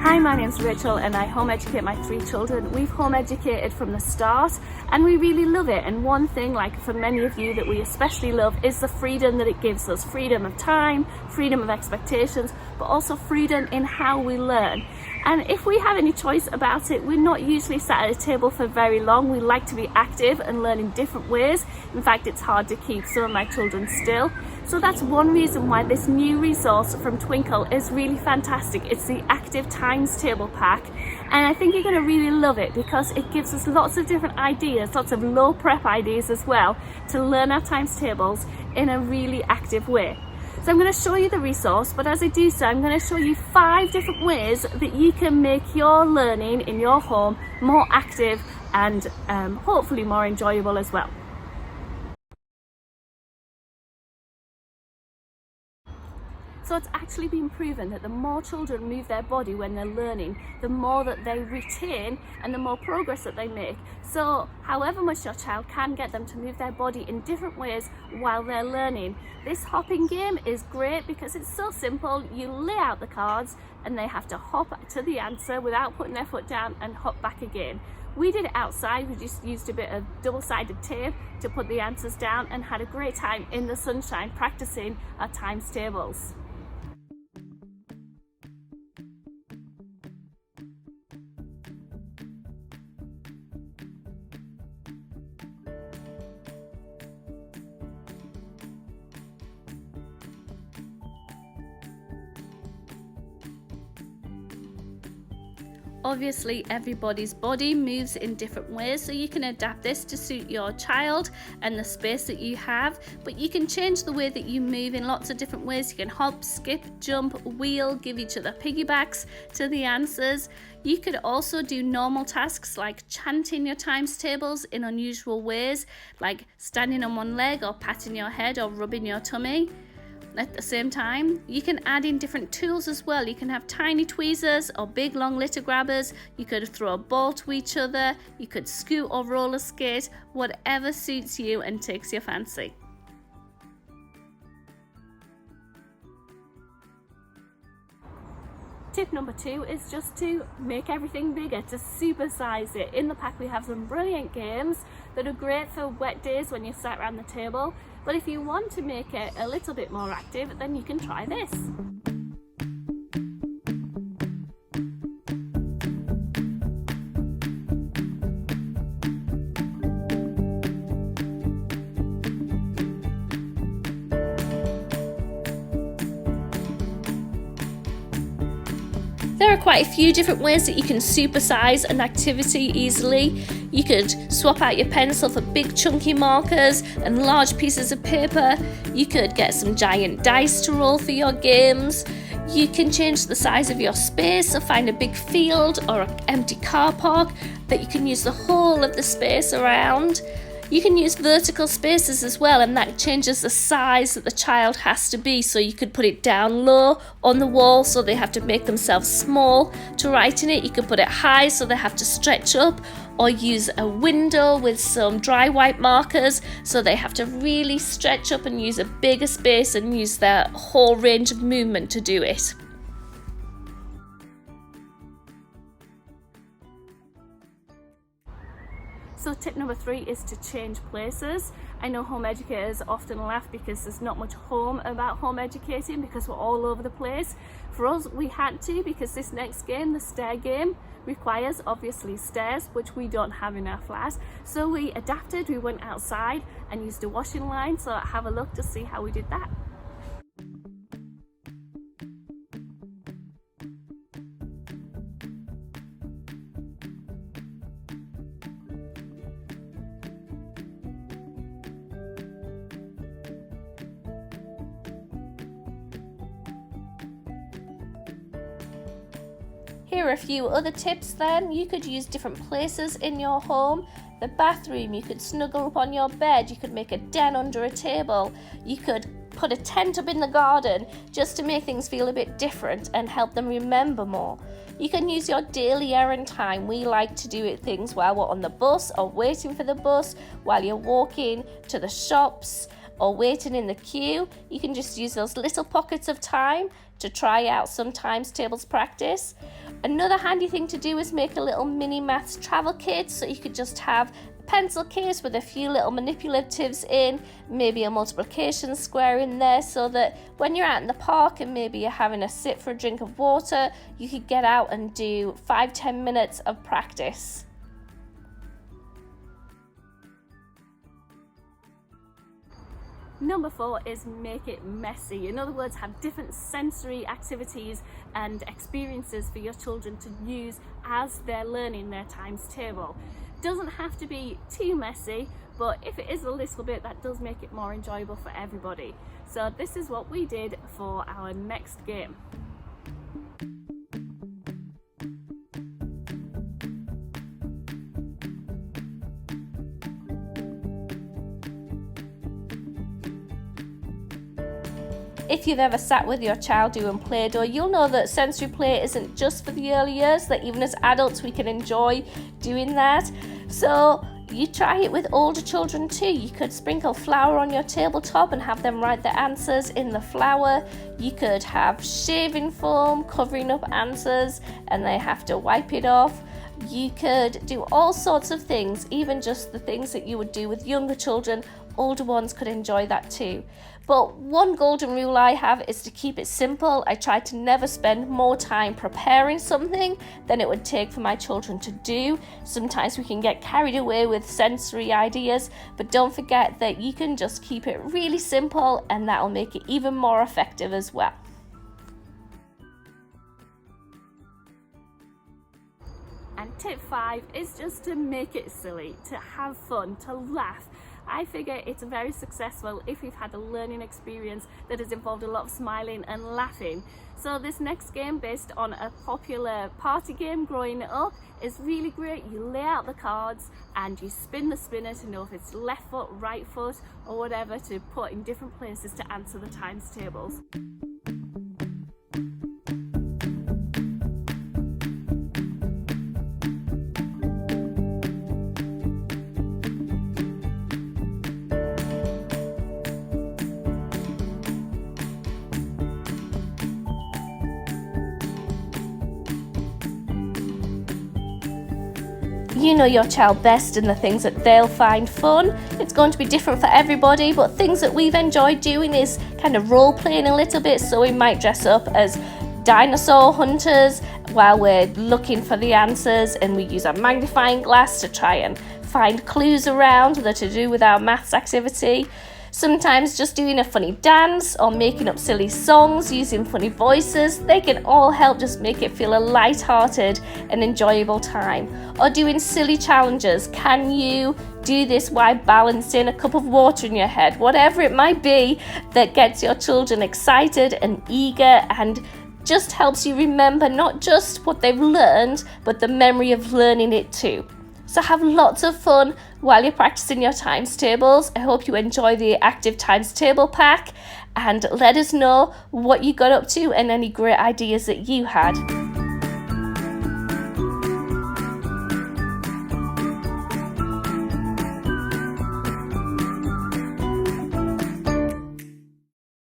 Hi, my name's Rachel and I home educate my 3 children. We've home educated from the start and we really love it. And one thing, like for many of you, that we especially love is the freedom that it gives us. Freedom of time, freedom of expectations, but also freedom in how we learn. And if we have any choice about it, we're not usually sat at a table for very long. We like to be active and learn in different ways. In fact, it's hard to keep some of my children still. So that's one reason why this new resource from Twinkl is really fantastic. It's the Active Times Table Pack. And I think you're going to really love it because it gives us lots of different ideas, lots of low prep ideas as well, to learn our times tables in a really active way. So I'm going to show you the resource, but as I do so, I'm going to show you 5 different ways that you can make your learning in your home more active and hopefully more enjoyable as well. So it's actually been proven that the more children move their body when they're learning, the more that they retain and the more progress that they make. So however much your child can get them to move their body in different ways while they're learning. This hopping game is great because it's so simple. You lay out the cards and they have to hop to the answer without putting their foot down and hop back again. We did it outside. We just used a bit of double-sided tape to put the answers down and had a great time in the sunshine practicing our times tables. Obviously, everybody's body moves in different ways, so you can adapt this to suit your child and the space that you have, but you can change the way that you move in lots of different ways. You can hop, skip, jump, wheel, give each other piggybacks to the answers. You could also do normal tasks like chanting your times tables in unusual ways, like standing on one leg or patting your head or rubbing your tummy. At the same time, you can add in different tools as well. You can have tiny tweezers or big long litter grabbers. You could throw a ball to each other. You could scoot or roller skate, whatever suits you and takes your fancy. Tip number 2 is just to make everything bigger, to supersize it. In the pack we have some brilliant games that are great for wet days when you're sat around the table, but if you want to make it a little bit more active, then you can try this. There are quite a few different ways that you can supersize an activity easily. You could swap out your pencil for big chunky markers and large pieces of paper. You could get some giant dice to roll for your games. You can change the size of your space, so find a big field or an empty car park that you can use the whole of the space around. You can use vertical spaces as well, and that changes the size that the child has to be. So you could put it down low on the wall so they have to make themselves small to write in it. You could put it high so they have to stretch up, or use a window with some dry white markers so they have to really stretch up and use a bigger space and use their whole range of movement to do it. So tip number 3 is to change places. I know home educators often laugh because there's not much home about home educating because we're all over the place. For us, we had to, because this next game, the stair game, requires obviously stairs, which we don't have in our flat. So we adapted, we went outside and used a washing line. So have a look to see how we did that. Here are a few other tips then. You could use different places in your home. The bathroom, you could snuggle up on your bed, you could make a den under a table, you could put a tent up in the garden just to make things feel a bit different and help them remember more. You can use your daily errand time. We like to do things while we're on the bus or waiting for the bus, while you're walking to the shops or waiting in the queue. You can just use those little pockets of time to try out some times tables practice. Another handy thing to do is make a little mini maths travel kit, so you could just have a pencil case with a few little manipulatives in, maybe a multiplication square in there, so that when you're out in the park and maybe you're having a sit for a drink of water, you could get out and do 5-10 minutes of practice. Number 4 is make it messy. In other words, have different sensory activities and experiences for your children to use as they're learning their times table. Doesn't have to be too messy, but if it is a little bit, that does make it more enjoyable for everybody. So this is what we did for our next game. If you've ever sat with your child doing Play-Doh, you'll know that sensory play isn't just for the early years, that even as adults we can enjoy doing that. So you try it with older children too. You could sprinkle flour on your tabletop and have them write the answers in the flour. You could have shaving foam covering up answers and they have to wipe it off. You could do all sorts of things, even just the things that you would do with younger children. Older ones could enjoy that too. But one golden rule I have is to keep it simple. I try to never spend more time preparing something than it would take for my children to do. Sometimes we can get carried away with sensory ideas, but don't forget that you can just keep it really simple and that'll make it even more effective as well. And tip 5 is just to make it silly, to have fun, to laugh. I figure it's very successful if you've had a learning experience that has involved a lot of smiling and laughing. So this next game, based on a popular party game growing up, is really great. You lay out the cards and you spin the spinner to know if it's left foot, right foot, or whatever, to put in different places to answer the times tables. You know your child best and the things that they'll find fun. It's going to be different for everybody, but things that we've enjoyed doing is kind of role playing a little bit. So we might dress up as dinosaur hunters while we're looking for the answers, and we use a magnifying glass to try and find clues around that are to do with our maths activity. Sometimes just doing a funny dance or making up silly songs using funny voices, they can all help just make it feel a light-hearted and enjoyable time. Or doing silly challenges. Can you do this while balancing a cup of water in your head? Whatever it might be that gets your children excited and eager and just helps you remember not just what they've learned, but the memory of learning it too. So have lots of fun while you're practicing your times tables. I hope you enjoy the active times table pack, and let us know what you got up to and any great ideas that you had.